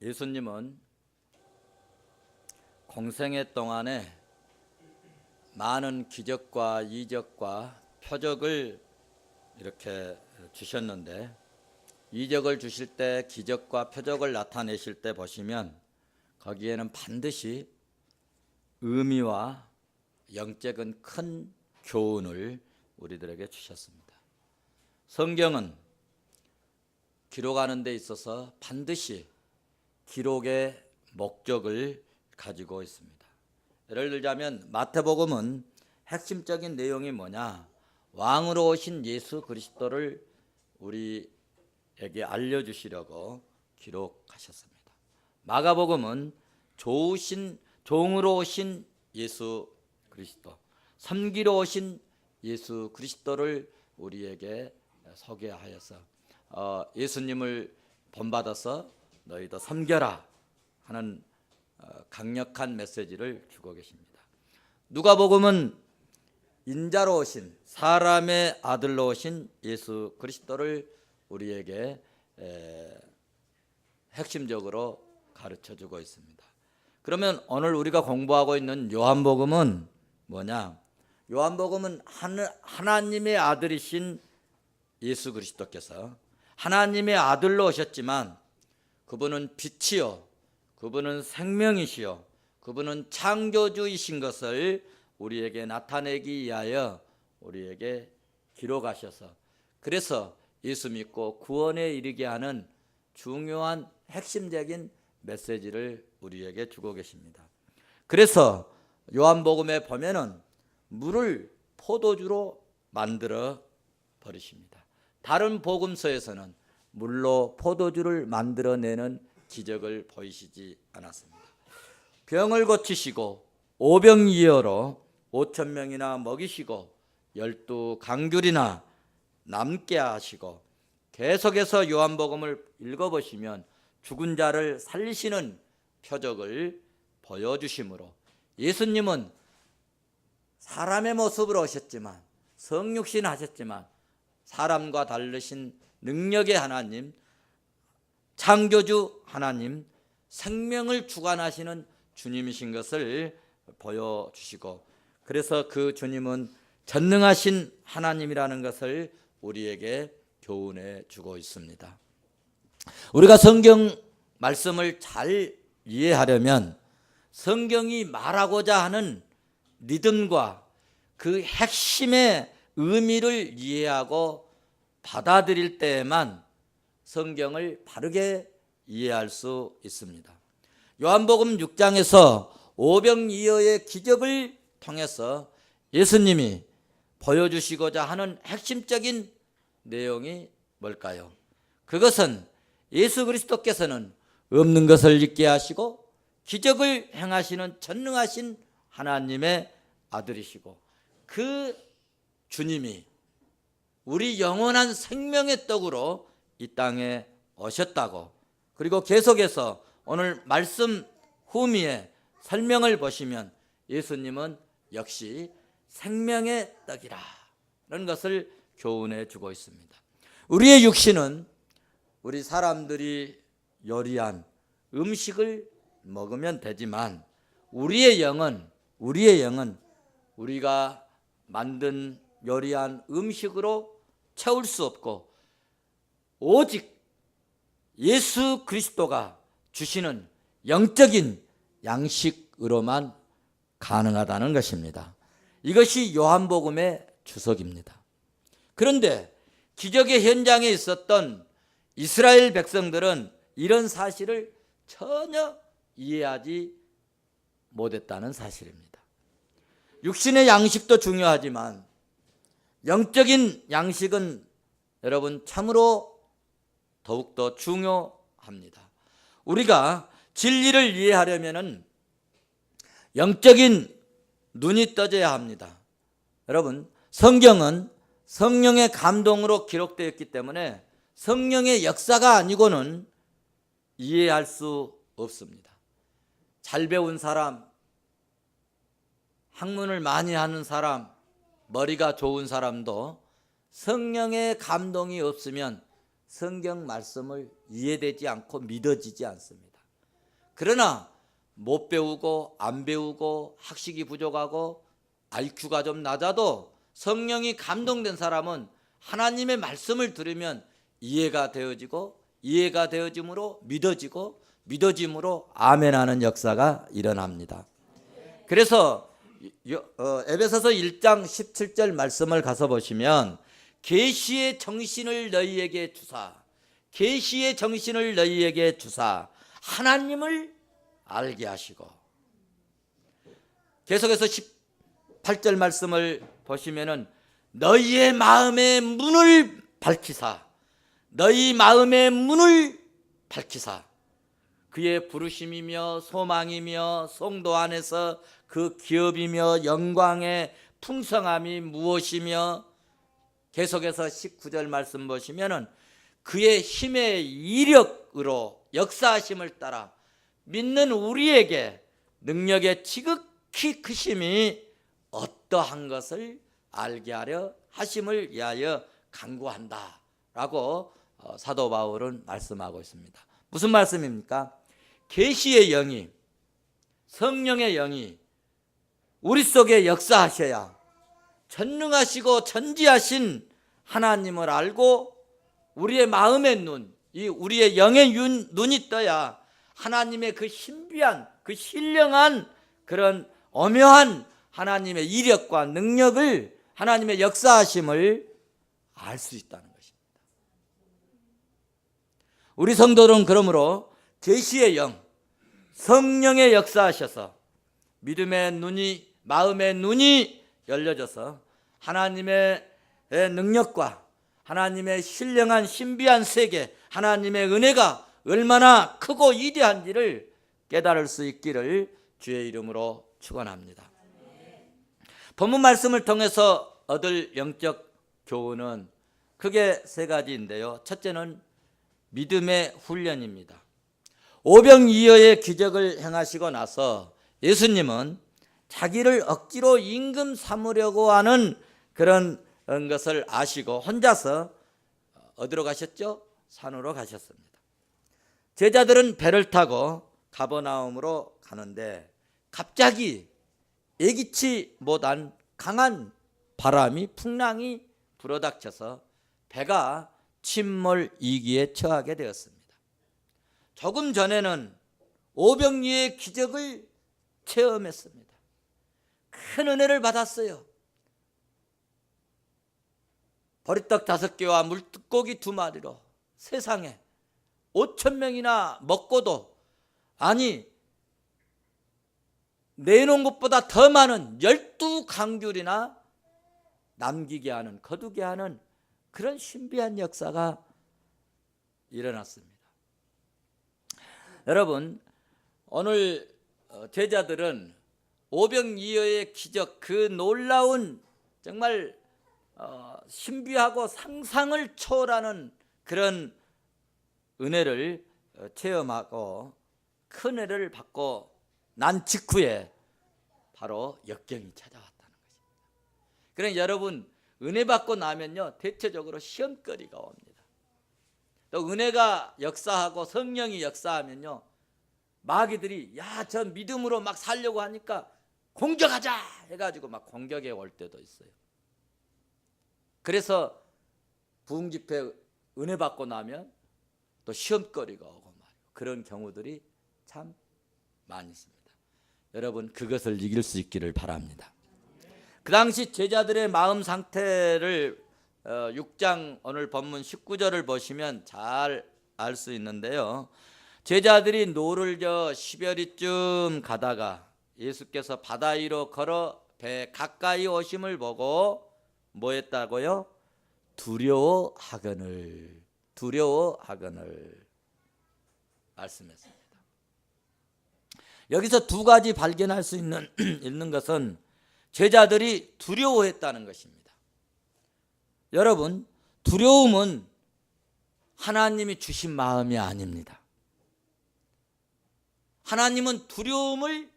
예수님은 공생애 동안에 많은 기적과 이적과 표적을 이렇게 주셨는데, 이적을 주실 때, 기적과 표적을 나타내실 때 보시면 거기에는 반드시 의미와 영적인 큰 교훈을 우리들에게 주셨습니다. 성경은 기록하는 데 있어서 반드시 기록의 목적을 가지고 있습니다. 예를 들자면 마태복음은 핵심적인 내용이 뭐냐? 왕으로 오신 예수 그리스도를 우리에게 알려주시려고 기록하셨습니다. 마가복음은 좋으신 종으로 오신 예수 그리스도, 섬기러 오신 예수 그리스도를 우리에게 소개하여서 예수님을 본받아서 너희도 섬겨라 하는 강력한 메시지를 주고 계십니다. 누가복음은 인자로 오신, 사람의 아들로 오신 예수 그리스도를 우리에게 핵심적으로 가르쳐주고 있습니다. 그러면 오늘 우리가 공부하고 있는 요한복음은 뭐냐? 요한복음은 하나님의 아들이신 예수 그리스도께서 하나님의 아들로 오셨지만 그분은 빛이요, 그분은 생명이시요, 그분은 창조주이신 것을 우리에게 나타내기 위하여 우리에게 기록하셔서, 그래서 예수 믿고 구원에 이르게 하는 중요한 핵심적인 메시지를 우리에게 주고 계십니다. 그래서 요한복음에 보면은 물을 포도주로 만들어 버리십니다. 다른 복음서에서는 물로 포도주를 만들어내는 기적을 보이시지 않았습니다. 병을 고치시고 오병이어로 5,000명이나 먹이시고 12강귤이나 남게 하시고, 계속해서 요한복음을 읽어보시면 죽은 자를 살리시는 표적을 보여주심으로 예수님은 사람의 모습으로 오셨지만, 성육신 하셨지만 사람과 다르신 능력의 하나님, 창조주 하나님, 생명을 주관하시는 주님이신 것을 보여주시고, 그래서 그 주님은 전능하신 하나님이라는 것을 우리에게 교훈해 주고 있습니다. 우리가 성경 말씀을 잘 이해하려면 성경이 말하고자 하는 리듬과 그 핵심의 의미를 이해하고 받아들일 때에만 성경을 바르게 이해할 수 있습니다. 요한복음 6장에서 오병이어의 기적을 통해서 예수님이 보여주시고자 하는 핵심적인 내용이 뭘까요? 그것은 예수 그리스도께서는 없는 것을 있게 하시고 기적을 행하시는 전능하신 하나님의 아들이시고, 그 주님이 우리 영원한 생명의 떡으로 이 땅에 오셨다고, 그리고 계속해서 오늘 말씀 후미에 설명을 보시면 예수님은 역시 생명의 떡이라는 것을 교훈해 주고 있습니다. 우리의 육신은 우리 사람들이 요리한 음식을 먹으면 되지만 우리의 영은 우리가 만든 요리한 음식으로 채울 수 없고, 오직 예수 그리스도가 주시는 영적인 양식으로만 가능하다는 것입니다. 이것이 요한복음의 주석입니다. 그런데 기적의 현장에 있었던 이스라엘 백성들은 이런 사실을 전혀 이해하지 못했다는 사실입니다. 육신의 양식도 중요하지만 영적인 양식은 여러분 참으로 더욱더 중요합니다. 우리가 진리를 이해하려면 영적인 눈이 떠져야 합니다. 여러분, 성경은 성령의 감동으로 기록되어 있기 때문에 성령의 역사가 아니고는 이해할 수 없습니다. 잘 배운 사람, 학문을 많이 하는 사람, 머리가 좋은 사람도 성령의 감동이 없으면 성경 말씀을 이해되지 않고 믿어지지 않습니다. 그러나 못 배우고 안 배우고 학식이 부족하고 IQ가 좀 낮아도 성령이 감동된 사람은 하나님의 말씀을 들으면 이해가 되어지고 이해가 되어짐으로 믿어지고 믿어짐으로 아멘하는 역사가 일어납니다. 그래서 에베소서 1장 17절 말씀을 가서 보시면 계시의 정신을 너희에게 주사, 계시의 정신을 너희에게 주사 하나님을 알게 하시고, 계속해서 18절 말씀을 보시면은 너희의 마음의 문을 밝히사, 너희 마음의 문을 밝히사, 그의 부르심이며 소망이며 성도 안에서 그 기업이며 영광의 풍성함이 무엇이며, 계속해서 19절 말씀 보시면은 그의 힘의 이력으로 역사하심을 따라 믿는 우리에게 능력의 지극히 크심이 어떠한 것을 알게 하려 하심을 위하여 간구한다라고 사도 바울은 말씀하고 있습니다. 무슨 말씀입니까? 계시의 영이, 성령의 영이 우리 속에 역사하셔야 전능하시고 전지하신 하나님을 알고 우리의 마음의 눈, 이 우리의 영의 눈이 떠야 하나님의 그 신비한, 그 신령한 그런 오묘한 하나님의 이력과 능력을, 하나님의 역사하심을 알 수 있다는 것입니다. 우리 성도들은 그러므로 계시의 영, 성령의 역사하셔서 믿음의 눈이, 마음의 눈이 열려져서 하나님의 능력과 하나님의 신령한 신비한 세계, 하나님의 은혜가 얼마나 크고 위대한지를 깨달을 수 있기를 주의 이름으로 축원합니다. 본문 말씀을 통해서 얻을 영적 교훈은 크게 세 가지인데요. 첫째는 믿음의 훈련입니다. 오병이어의 기적을 행하시고 나서 예수님은 자기를 억지로 임금 삼으려고 하는 그런 것을 아시고 혼자서 어디로 가셨죠? 산으로 가셨습니다. 제자들은 배를 타고 가버나움으로 가는데 갑자기 예기치 못한 강한 바람이, 풍랑이 불어닥쳐서 배가 침몰 위기에 처하게 되었습니다. 조금 전에는 오병이어의 기적을 체험했습니다. 큰 은혜를 받았어요. 보리떡 5개와 물고기 2마리로 세상에 5,000명이나 먹고도, 아니 내놓은 것보다 더 많은 12강귤이나 남기게 하는, 거두게 하는 그런 신비한 역사가 일어났습니다. 여러분, 오늘 제자들은 오병이어의 기적, 그 놀라운 정말 신비하고 상상을 초월하는 그런 은혜를 체험하고 큰 은혜를 받고 난 직후에 바로 역경이 찾아왔다는 것입니다. 그러니까 여러분, 은혜 받고 나면요 대체적으로 시험거리가 옵니다. 또 은혜가 역사하고 성령이 역사하면요 마귀들이 야, 저 믿음으로 막 살려고 하니까 공격하자 해가지고 막 공격에 올 때도 있어요. 그래서 부흥집회 은혜 받고 나면 또 시험거리가 오고 말이에요. 그런 경우들이 참 많이 있습니다. 여러분, 그것을 이길 수 있기를 바랍니다. 그 당시 제자들의 마음 상태를 6장 오늘 본문 19절을 보시면 잘 알 수 있는데요. 제자들이 노를 저 10여리쯤 가다가 예수께서 바다 위로 걸어 배 가까이 오심을 보고 뭐 했다고요? 두려워하거늘 말씀했습니다. 여기서 두 가지 발견할 수 있는 것은 제자들이 두려워했다는 것입니다. 여러분, 두려움은 하나님이 주신 마음이 아닙니다. 하나님은 두려움을,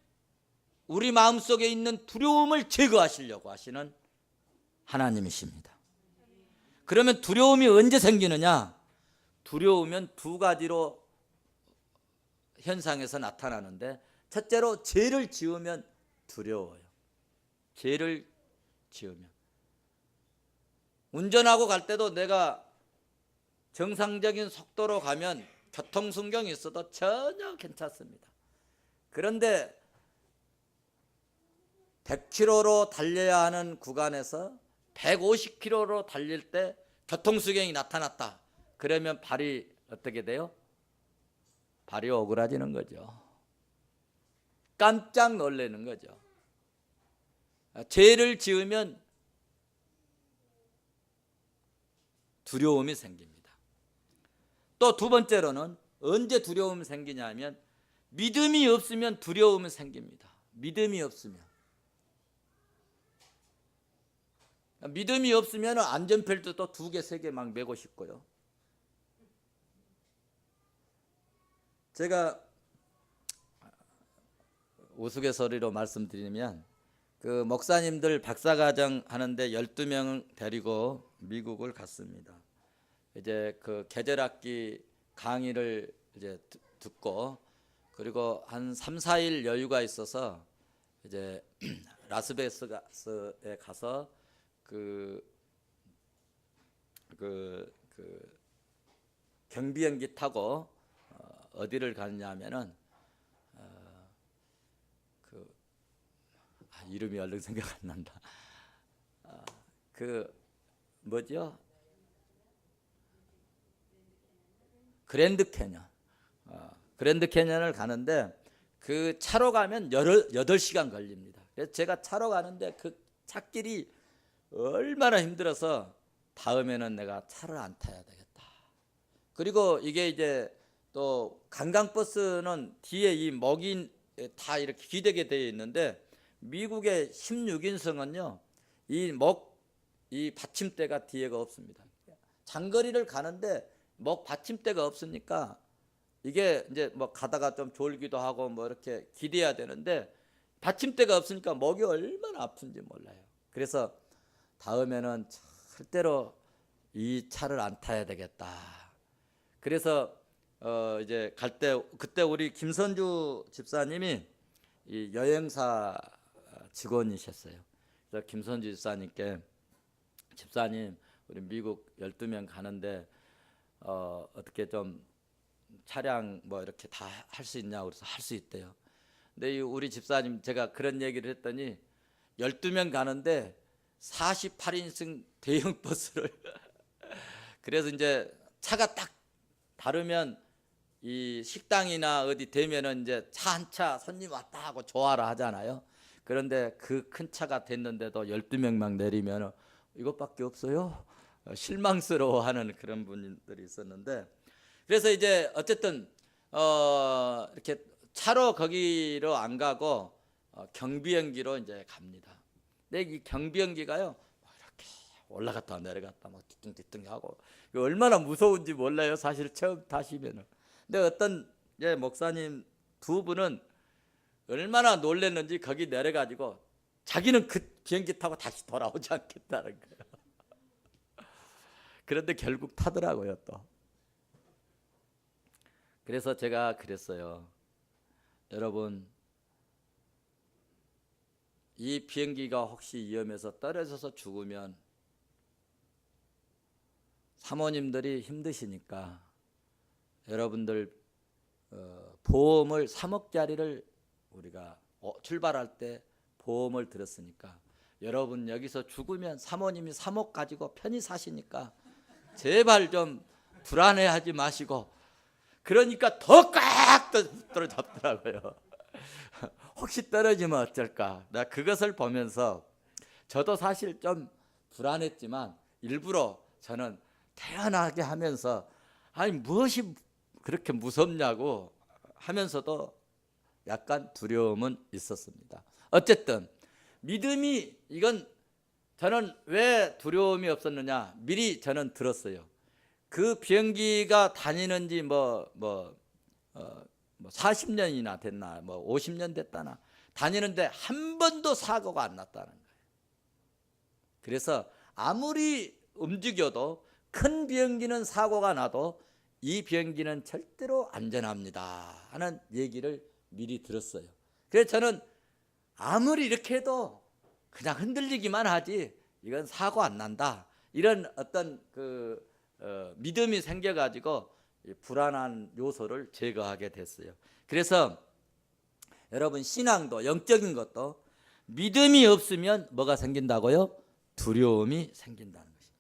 우리 마음속에 있는 두려움을 제거하시려고 하시는 하나님이십니다. 그러면 두려움이 언제 생기느냐? 두려우면 두 가지로 현상에서 나타나는데, 첫째로 죄를 지으면 두려워요. 죄를 지으면. 운전하고 갈 때도 내가 정상적인 속도로 가면 교통순경이 있어도 전혀 괜찮습니다. 그런데 100km로 달려야 하는 구간에서 150km로 달릴 때 교통수경이 나타났다. 그러면 발이 어떻게 돼요? 발이 오그라지는 거죠. 깜짝 놀라는 거죠. 죄를 지으면 두려움이 생깁니다. 또 두 번째로는 언제 두려움이 생기냐면 믿음이 없으면 두려움이 생깁니다. 믿음이 없으면. 믿음이 없으면 안전벨트도 2개, 3개 막 매고 싶고요. 제가 우스갯소리로 말씀드리면 그 목사님들 박사과정 하는데 12명 데리고 미국을 갔습니다. 이제 그 계절학기 강의를 이제 듣고, 그리고 한 3, 4일 여유가 있어서 이제 라스베가스에 가서 그 경비행기 타고 어디를 갔냐면은 이름이 얼른 생각 안 난다. 그 뭐죠? 그랜드 캐년. 그랜드 캐년을 가는데 그 차로 가면 8시간 걸립니다. 그래서 제가 차로 가는데 그 차길이 얼마나 힘들어서 다음에는 내가 차를 안 타야 되겠다. 그리고 이게 이제 또 관광버스는 뒤에 이 목이 다 이렇게 기대게 되어 있는데, 미국의 16인승은요 이 받침대가 뒤에가 없습니다. 장거리를 가는데 목 받침대가 없으니까 이게 이제 뭐 가다가 좀 졸기도 하고 뭐 이렇게 기대야 되는데, 받침대가 없으니까 목이 얼마나 아픈지 몰라요. 그래서 다음에는 절대로 이 차를 안 타야 되겠다. 그래서 이제 갈 때, 그때 우리 김선주 집사님이 이 여행사 직원이셨어요. 그래서 김선주 집사님께, 집사님 우리 미국 12명 가는데 어떻게 좀 차량 뭐 이렇게 다 할 수 있냐고. 그래서 할 수 있대요. 근데 우리 집사님, 제가 그런 얘기를 했더니 12명 가는데 48인승 대형 버스를 그래서 이제 차가 딱 다르면 이 식당이나 어디 되면은 이제 차 한 차 손님 왔다 하고 좋아라 하잖아요. 그런데 그 큰 차가 됐는데도 12명만 내리면 이것밖에 없어요? 실망스러워하는 그런 분들이 있었는데, 그래서 이제 어쨌든 이렇게 차로 거기로 안 가고 경비행기로 이제 갑니다. 근데 이 경비행기가요 이렇게 올라갔다 내려갔다 막 뒤뚱뒤뚱 하고 얼마나 무서운지 몰라요, 사실 처음 타시면은. 근데 어떤 목사님 두 분은 얼마나 놀랐는지 거기 내려가지고 자기는 그 비행기 타고 다시 돌아오지 않겠다는 거예요. 그런데 결국 타더라고요 또. 그래서 제가 그랬어요. 여러분, 이 비행기가 혹시 위험해서 떨어져서 죽으면 사모님들이 힘드시니까 여러분들 보험을 3억짜리를 우리가 출발할 때 보험을 들었으니까, 여러분 여기서 죽으면 사모님이 3억 가지고 편히 사시니까 제발 좀 불안해하지 마시고. 그러니까 더 꽉 떨어졌더라고요. 혹시 떨어지면 어쩔까. 나 그것을 보면서 저도 사실 좀 불안했지만 일부러 저는 태연하게 하면서 아니 무엇이 그렇게 무섭냐고 하면서도 약간 두려움은 있었습니다. 어쨌든 믿음이, 이건 저는 왜 두려움이 없었느냐, 미리 저는 들었어요. 그 비행기가 다니는지 40년이나 됐나 50년 됐다나 다니는데 한 번도 사고가 안 났다는 거예요. 그래서 아무리 움직여도 큰 비행기는 사고가 나도 이 비행기는 절대로 안전합니다 하는 얘기를 미리 들었어요. 그래서 저는 아무리 이렇게 해도 그냥 흔들리기만 하지 이건 사고 안 난다, 이런 어떤 믿음이 생겨가지고 불안한 요소를 제거하게 됐어요. 그래서 여러분, 신앙도 영적인 것도 믿음이 없으면 뭐가 생긴다고요? 두려움이 생긴다는 것입니다.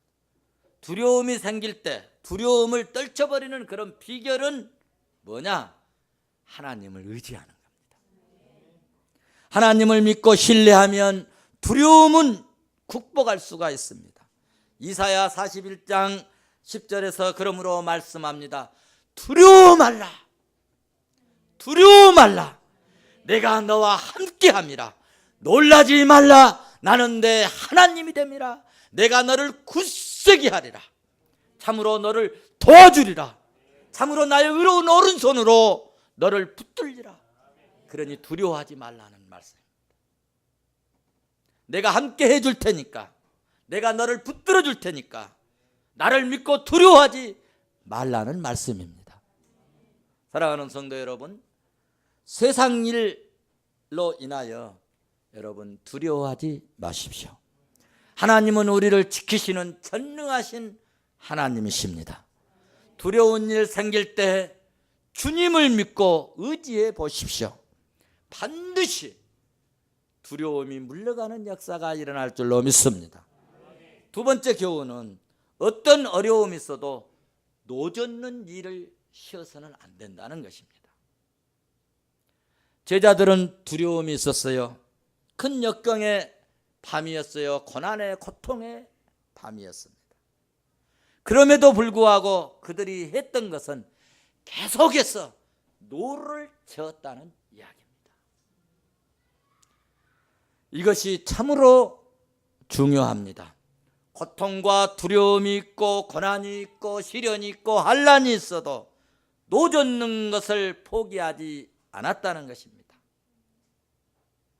두려움이 생길 때 두려움을 떨쳐버리는 그런 비결은 뭐냐? 하나님을 의지하는 겁니다. 하나님을 믿고 신뢰하면 두려움은 극복할 수가 있습니다. 이사야 41장 10절에서 그러므로 말씀합니다. 두려워 말라, 두려워 말라, 내가 너와 함께함이라. 놀라지 말라, 나는 내 하나님이 됨이라. 내가 너를 굳세게 하리라. 참으로 너를 도와주리라. 참으로 나의 의로운 오른손으로 너를 붙들리라. 그러니 두려워하지 말라는 말씀입니다. 내가 함께 해줄 테니까, 내가 너를 붙들어 줄 테니까 나를 믿고 두려워하지 말라는 말씀입니다. 사랑하는 성도 여러분, 세상 일로 인하여 여러분 두려워하지 마십시오. 하나님은 우리를 지키시는 전능하신 하나님이십니다. 두려운 일 생길 때 주님을 믿고 의지해 보십시오. 반드시 두려움이 물러가는 역사가 일어날 줄로 믿습니다. 두 번째 교훈은 어떤 어려움이 있어도 노젓는 일을 쉬어서는 안 된다는 것입니다. 제자들은 두려움이 있었어요. 큰 역경의 밤이었어요. 고난의 고통의 밤이었습니다. 그럼에도 불구하고 그들이 했던 것은 계속해서 노를 저었다는 이야기입니다. 이것이 참으로 중요합니다. 고통과 두려움이 있고 고난이 있고 시련이 있고 환난이 있어도 노젓는 것을 포기하지 않았다는 것입니다.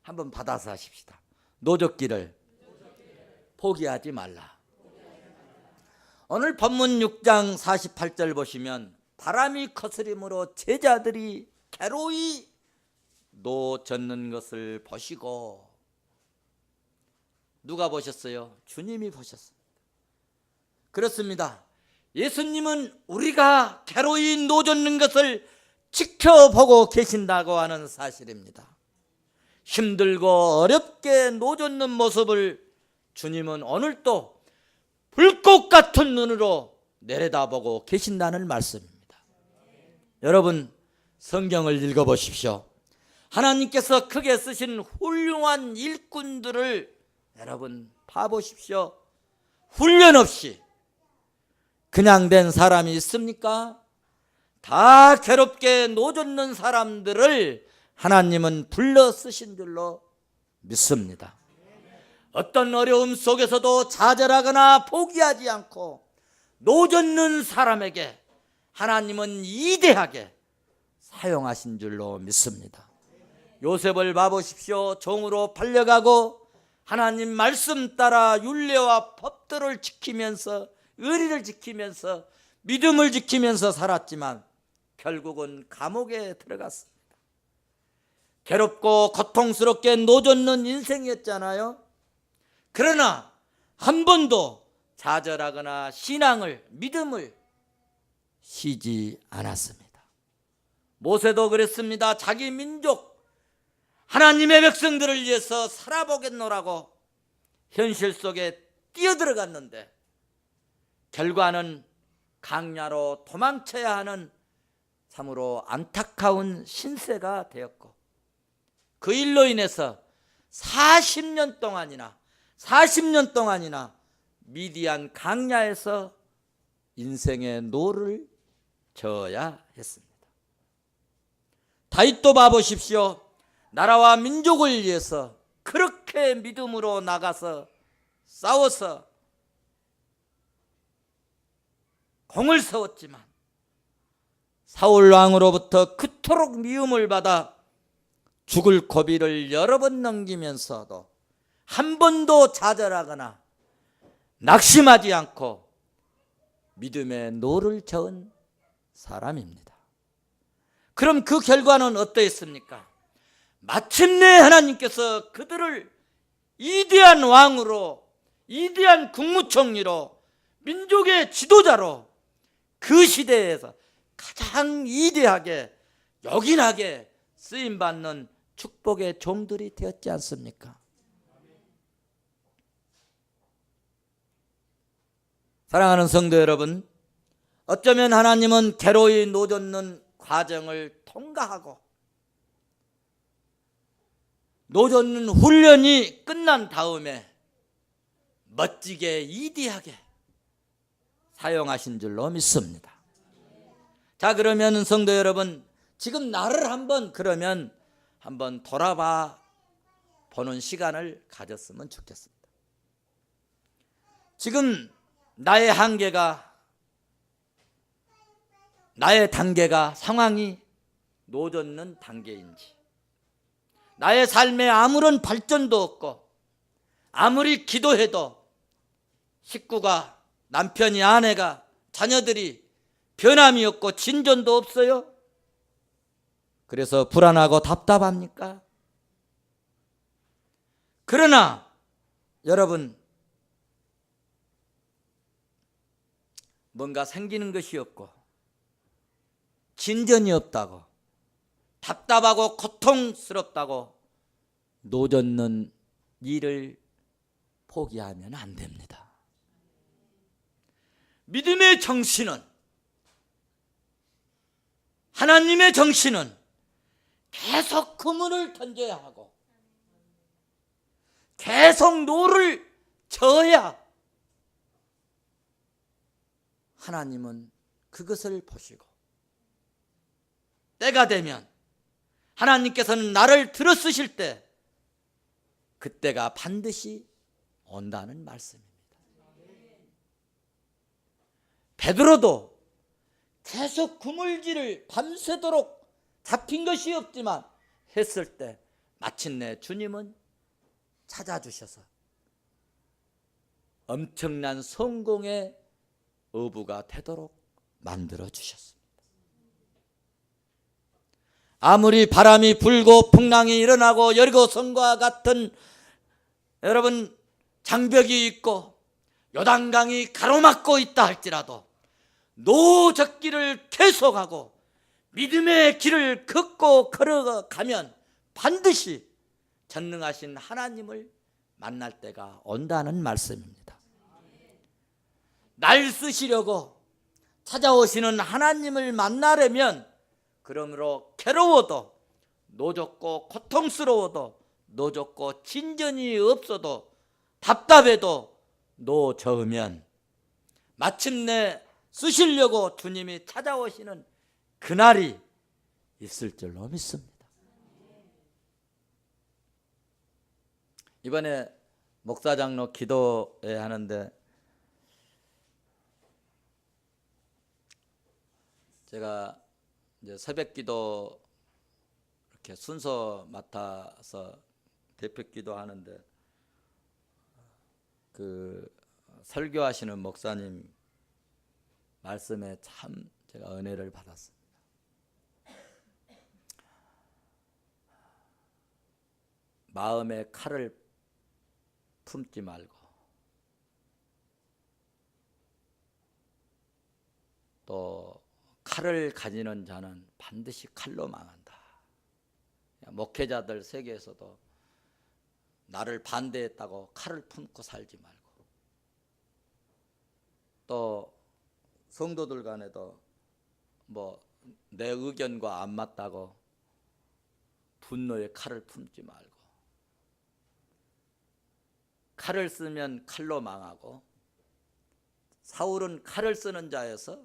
한번 받아서 하십시다. 노젓기를 포기하지 말라. 오늘 본문 6장 48절 보시면 바람이 거스림으로 제자들이 괴로이 노젓는 것을 보시고, 누가 보셨어요? 주님이 보셨습니다. 그렇습니다. 예수님은 우리가 괴로이 노젓는 것을 지켜보고 계신다고 하는 사실입니다. 힘들고 어렵게 노젓는 모습을 주님은 오늘도 불꽃 같은 눈으로 내려다보고 계신다는 말씀입니다. 여러분, 성경을 읽어보십시오. 하나님께서 크게 쓰신 훌륭한 일꾼들을 여러분 봐보십시오. 훈련 없이 그냥 된 사람이 있습니까? 다 괴롭게 노젓는 사람들을 하나님은 불러 쓰신 줄로 믿습니다. 어떤 어려움 속에서도 좌절하거나 포기하지 않고 노젓는 사람에게 하나님은 이대하게 사용하신 줄로 믿습니다. 요셉을 봐보십시오. 종으로 팔려가고 하나님 말씀 따라 율례와 법도를 지키면서, 의리를 지키면서, 믿음을 지키면서 살았지만 결국은 감옥에 들어갔습니다. 괴롭고 고통스럽게 노젓는 인생이었잖아요. 그러나 한 번도 좌절하거나 신앙을, 믿음을 쉬지 않았습니다. 모세도 그랬습니다. 자기 민족 하나님의 백성들을 위해서 살아보겠노라고 현실 속에 뛰어들어갔는데 결과는 강야로 도망쳐야 하는 참으로 안타까운 신세가 되었고, 그 일로 인해서 40년 동안이나 미디안 강야에서 인생의 노를 저어야 했습니다. 다윗도 봐보십시오. 나라와 민족을 위해서 그렇게 믿음으로 나가서 싸워서 공을 세웠지만 사울 왕으로부터 그토록 미움을 받아 죽을 고비를 여러 번 넘기면서도 한 번도 좌절하거나 낙심하지 않고 믿음의 노를 저은 사람입니다. 그럼 그 결과는 어떠했습니까? 마침내 하나님께서 그들을 위대한 왕으로, 위대한 국무총리로, 민족의 지도자로 그 시대에서 가장 위대하게 요긴하게 쓰임받는 축복의 종들이 되었지 않습니까? 사랑하는 성도 여러분, 어쩌면 하나님은 괴로이 노젓는 과정을 통과하고 노젓는 훈련이 끝난 다음에 멋지게 위대하게 사용하신 줄로 믿습니다. 자, 그러면 성도 여러분, 지금 나를 한번 돌아봐 보는 시간을 가졌으면 좋겠습니다. 지금 나의 한계가, 나의 단계가, 상황이 노젓는 단계인지, 나의 삶에 아무런 발전도 없고 아무리 기도해도 식구가, 남편이, 아내가, 자녀들이 변함이 없고 진전도 없어요? 그래서 불안하고 답답합니까? 그러나 여러분, 뭔가 생기는 것이 없고 진전이 없다고, 답답하고 고통스럽다고 노젓는 일을 포기하면 안 됩니다. 믿음의 정신은, 하나님의 정신은 계속 그물을 던져야 하고 계속 노를 저어야 하나님은 그것을 보시고 때가 되면 하나님께서는 나를 들어쓰실 때 그때가 반드시 온다는 말씀입니다. 베드로도 계속 그물질을 밤새도록 잡힌 것이 없지만 했을 때 마침내 주님은 찾아주셔서 엄청난 성공의 어부가 되도록 만들어 주셨습니다. 아무리 바람이 불고 풍랑이 일어나고 여리고성과 같은 여러분 장벽이 있고 요단강이 가로막고 있다 할지라도 노젓기를 계속하고 믿음의 길을 걷고 걸어가면 반드시 전능하신 하나님을 만날 때가 온다는 말씀입니다. 날 쓰시려고 찾아오시는 하나님을 만나려면 그러므로 괴로워도 노젓고 고통스러워도 노젓고 진전이 없어도 답답해도 노저으면 마침내 쓰시려고 주님이 찾아오시는 그날이 있을 줄로 믿습니다. 이번에 목사장로 기도회 하는데 제가 이제 새벽기도 이렇게 순서 맡아서 대표기도 하는데 그 설교하시는 목사님 말씀에 참 제가 은혜를 받았습니다. 마음에 칼을 품지 말고 또 칼을 가지는 자는 반드시 칼로 망한다. 목회자들 세계에서도 나를 반대했다고 칼을 품고 살지 말고 또 성도들 간에도 뭐 내 의견과 안 맞다고 분노의 칼을 품지 말고 칼을 쓰면 칼로 망하고 사울은 칼을 쓰는 자여서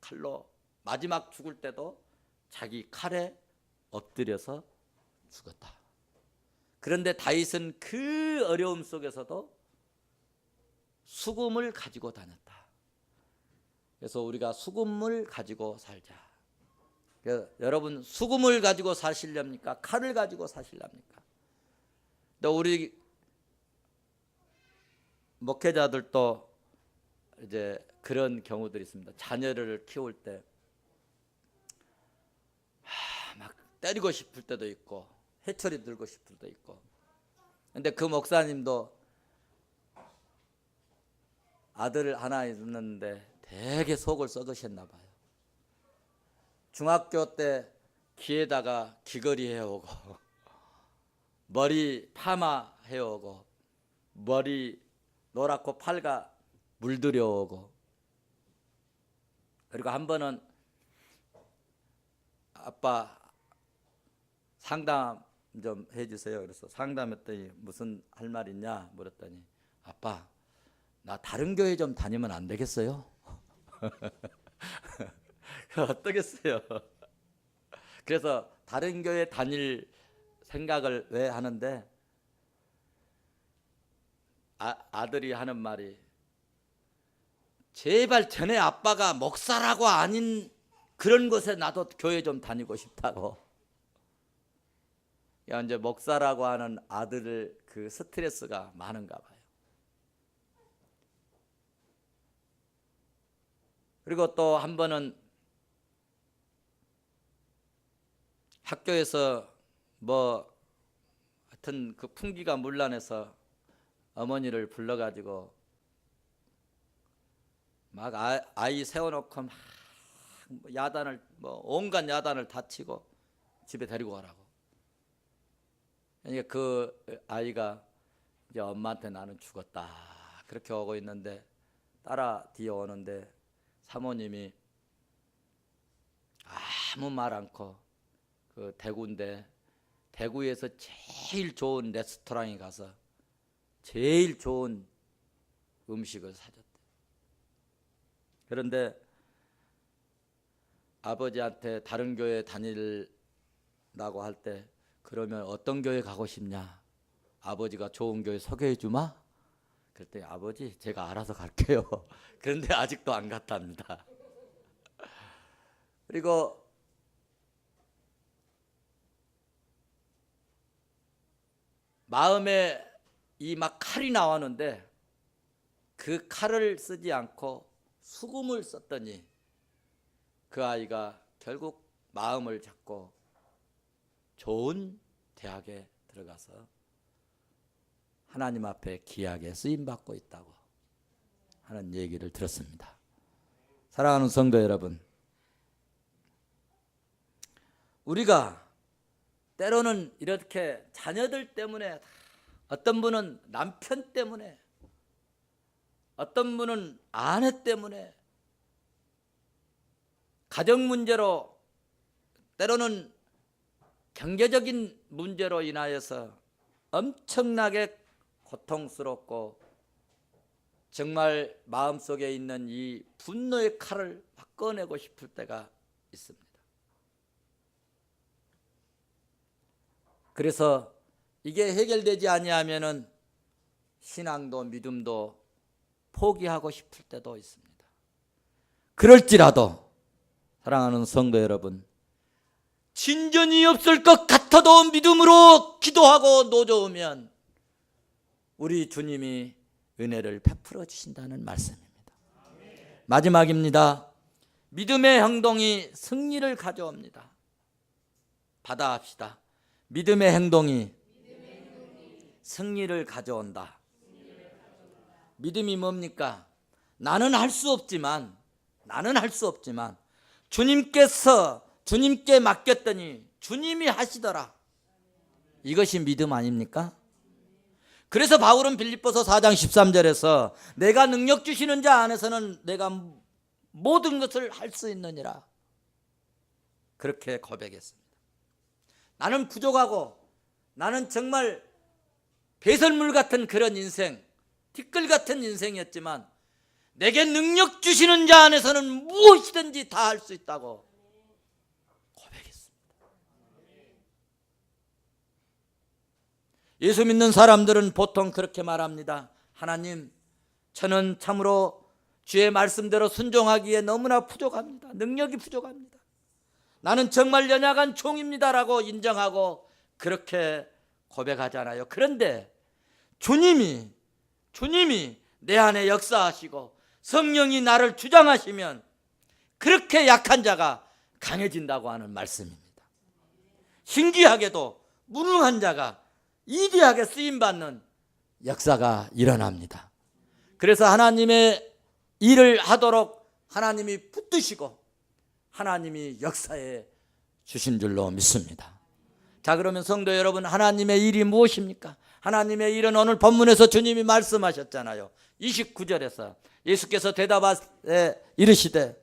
칼로 마지막 죽을 때도 자기 칼에 엎드려서 죽었다. 그런데 다윗은 그 어려움 속에서도 수금을 가지고 다녔다. 그래서 우리가 수금을 가지고 살자. 여러분 수금을 가지고 사실랍니까? 칼을 가지고 사실랍니까? 또 우리 목회자들도 이제 그런 경우들이 있습니다. 자녀를 키울 때 때리고 싶을 때도 있고 회초리 들고 싶을 때도 있고. 근데 그 목사님도 아들 하나 있는데 되게 속을 썩으셨나 봐요. 중학교 때 귀에다가 귀걸이 해오고 머리 파마 해오고 머리 노랗고 팔가 물들여오고, 그리고 한 번은 아빠 상담 좀 해주세요. 그래서 상담했더니 무슨 할 말 있냐 물었더니, 아빠 나 다른 교회 좀 다니면 안 되겠어요? 어떠겠어요? 그래서 다른 교회 다닐 생각을 왜 하는데, 아들이 하는 말이, 제발 전에 아빠가 목사라고 아닌 그런 곳에 나도 교회 좀 다니고 싶다고. 이제 목사라고 하는 아들을 그 스트레스가 많은가 봐요. 그리고 또 한 번은 학교에서 뭐 하여튼 그 풍기가 문란해서 어머니를 불러가지고 막 아이 세워놓고 막 야단을 뭐 온갖 야단을 다 치고 집에 데리고 가라고. 그러니까 그 아이가 이제 엄마한테 나는 죽었다 그렇게 오고 있는데, 따라 뒤에 오는데 사모님이 아무 말 않고 그 대구인데 대구에서 제일 좋은 레스토랑에 가서 제일 좋은 음식을 사줬대. 그런데 아버지한테 다른 교회 다니라고 할 때, 그러면 어떤 교회 가고 싶냐? 아버지가 좋은 교회 소개해 주마? 그랬더니 아버지 제가 알아서 갈게요. 그런데 아직도 안 갔답니다. 그리고 마음에 이 막 칼이 나왔는데 그 칼을 쓰지 않고 수금을 썼더니 그 아이가 결국 마음을 잡고 좋은 대학에 들어가서 하나님 앞에 귀하게 쓰임받고 있다고 하는 얘기를 들었습니다. 사랑하는 성도 여러분, 우리가 때로는 이렇게 자녀들 때문에, 어떤 분은 남편 때문에, 어떤 분은 아내 때문에, 가정 문제로, 때로는 경제적인 문제로 인하여서 엄청나게 고통스럽고 정말 마음속에 있는 이 분노의 칼을 막 꺼내고 싶을 때가 있습니다. 그래서 이게 해결되지 아니하면은 신앙도 믿음도 포기하고 싶을 때도 있습니다. 그럴지라도 사랑하는 성도 여러분, 진전이 없을 것 같아도 믿음으로 기도하고 노져오면 우리 주님이 은혜를 베풀어 주신다는 말씀입니다. 마지막입니다. 믿음의 행동이 승리를 가져옵니다. 받아합시다. 믿음의 행동이 승리를 가져온다. 믿음이 뭡니까? 나는 할 수 없지만 주님께 맡겼더니 주님이 하시더라. 이것이 믿음 아닙니까? 그래서 바울은 빌립보서 4장 13절에서 내가 능력 주시는 자 안에서는 내가 모든 것을 할 수 있느니라 그렇게 고백했습니다. 나는 부족하고 나는 정말 배설물 같은 그런 인생, 티끌 같은 인생이었지만 내게 능력 주시는 자 안에서는 무엇이든지 다 할 수 있다고 고백했습니다. 예수 믿는 사람들은 보통 그렇게 말합니다. 하나님, 저는 참으로 주의 말씀대로 순종하기에 너무나 부족합니다. 능력이 부족합니다. 나는 정말 연약한 종입니다라고 인정하고 그렇게 고백하잖아요. 그런데 주님이 내 안에 역사하시고 성령이 나를 주장하시면 그렇게 약한 자가 강해진다고 하는 말씀입니다. 신기하게도 무능한 자가 위대하게 쓰임받는 역사가 일어납니다. 그래서 하나님의 일을 하도록 하나님이 붙드시고 하나님이 역사에 주신 줄로 믿습니다. 자, 그러면 성도 여러분, 하나님의 일이 무엇입니까? 하나님의 일은 오늘 본문에서 주님이 말씀하셨잖아요. 29절에서 예수께서 대답하여 이르시되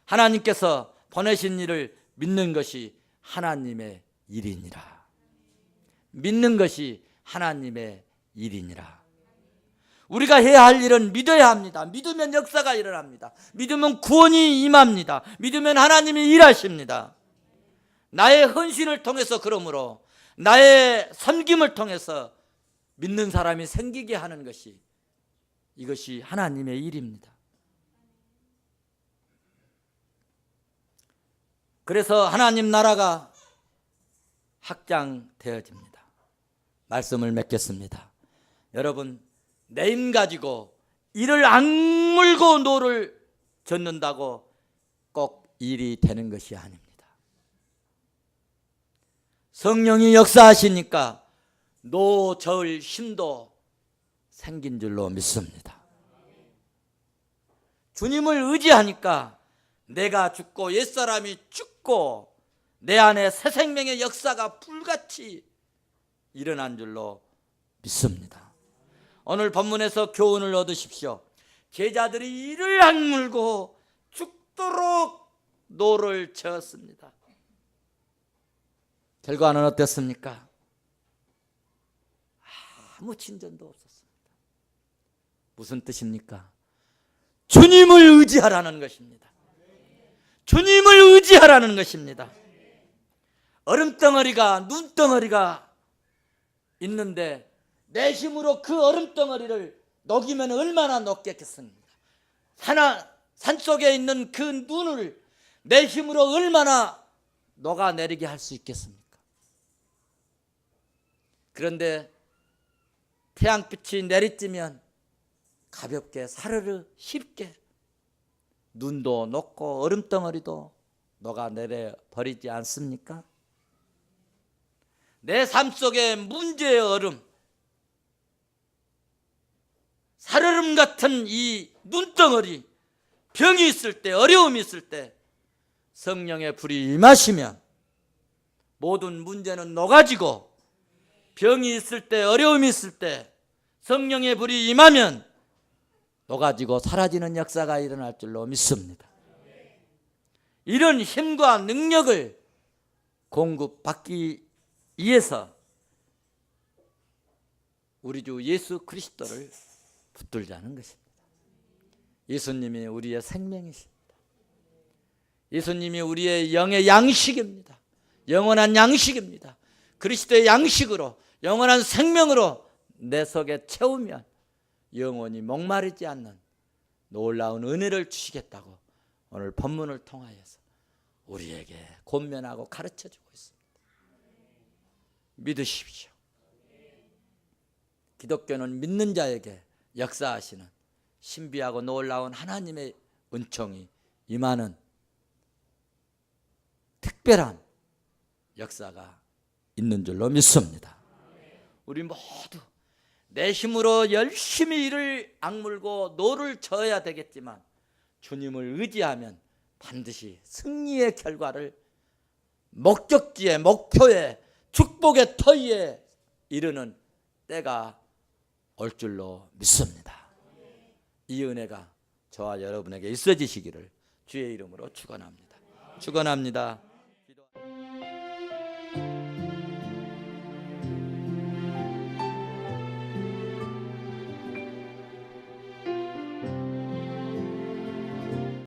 하나님께서 보내신 일을 믿는 것이 하나님의 일이니라. 믿는 것이 하나님의 일이니라. 우리가 해야 할 일은 믿어야 합니다. 믿으면 역사가 일어납니다. 믿으면 구원이 임합니다. 믿으면 하나님이 일하십니다. 나의 헌신을 통해서, 그러므로 나의 섬김을 통해서 믿는 사람이 생기게 하는 것이, 이것이 하나님의 일입니다. 그래서 하나님 나라가 확장되어집니다. 말씀을 맺겠습니다. 여러분, 내 힘 가지고 이를 악물고 노를 젓는다고 꼭 일이 되는 것이 아닙니다. 성령이 역사하시니까 노 저을 힘도 생긴 줄로 믿습니다. 주님을 의지하니까 내가 죽고 옛사람이 죽고 내 안에 새 생명의 역사가 불같이 일어난 줄로 믿습니다. 오늘 본문에서 교훈을 얻으십시오. 제자들이 이를 악물고 죽도록 노를 저었습니다. 결과는 어땠습니까? 아무 진전도 없었습니다. 무슨 뜻입니까? 주님을 의지하라는 것입니다. 주님을 의지하라는 것입니다. 얼음덩어리가, 눈덩어리가 있는데 내 힘으로 그 얼음덩어리를 녹이면 얼마나 녹겠습니까? 산속에 있는 그 눈을 내 힘으로 얼마나 녹아내리게 할 수 있겠습니까? 그런데 태양빛이 내리쬐면 가볍게 사르르 쉽게 눈도 녹고 얼음덩어리도 녹아내려 버리지 않습니까? 내 삶 속에 문제의 얼음, 살얼음 같은 이 눈덩어리, 병이 있을 때, 어려움이 있을 때 성령의 불이 임하시면 모든 문제는 녹아지고, 병이 있을 때, 어려움이 있을 때 성령의 불이 임하면 녹아지고 사라지는 역사가 일어날 줄로 믿습니다. 이런 힘과 능력을 공급받기 위해서 우리 주 예수 그리스도를 붙들자는 것입니다. 예수님이 우리의 생명이십니다. 예수님이 우리의 영의 양식입니다. 영원한 양식입니다. 그리스도의 양식으로, 영원한 생명으로 내 속에 채우면 영원히 목마르지 않는 놀라운 은혜를 주시겠다고 오늘 본문을 통하여서 우리에게 권면하고 가르쳐주고 있습니다. 믿으십시오. 기독교는 믿는 자에게 역사하시는 신비하고 놀라운 하나님의 은총이 임하는 특별한 역사가 있는 줄로 믿습니다. 우리 모두 내 힘으로 열심히 이를 악물고 노를 저어야 되겠지만 주님을 의지하면 반드시 승리의 결과를, 목적지에, 목표에, 축복의 터위에 이르는 때가 올 줄로 믿습니다. 이 은혜가 저와 여러분에게 있어지시기를 주의 이름으로 축원합니다. 축원합니다.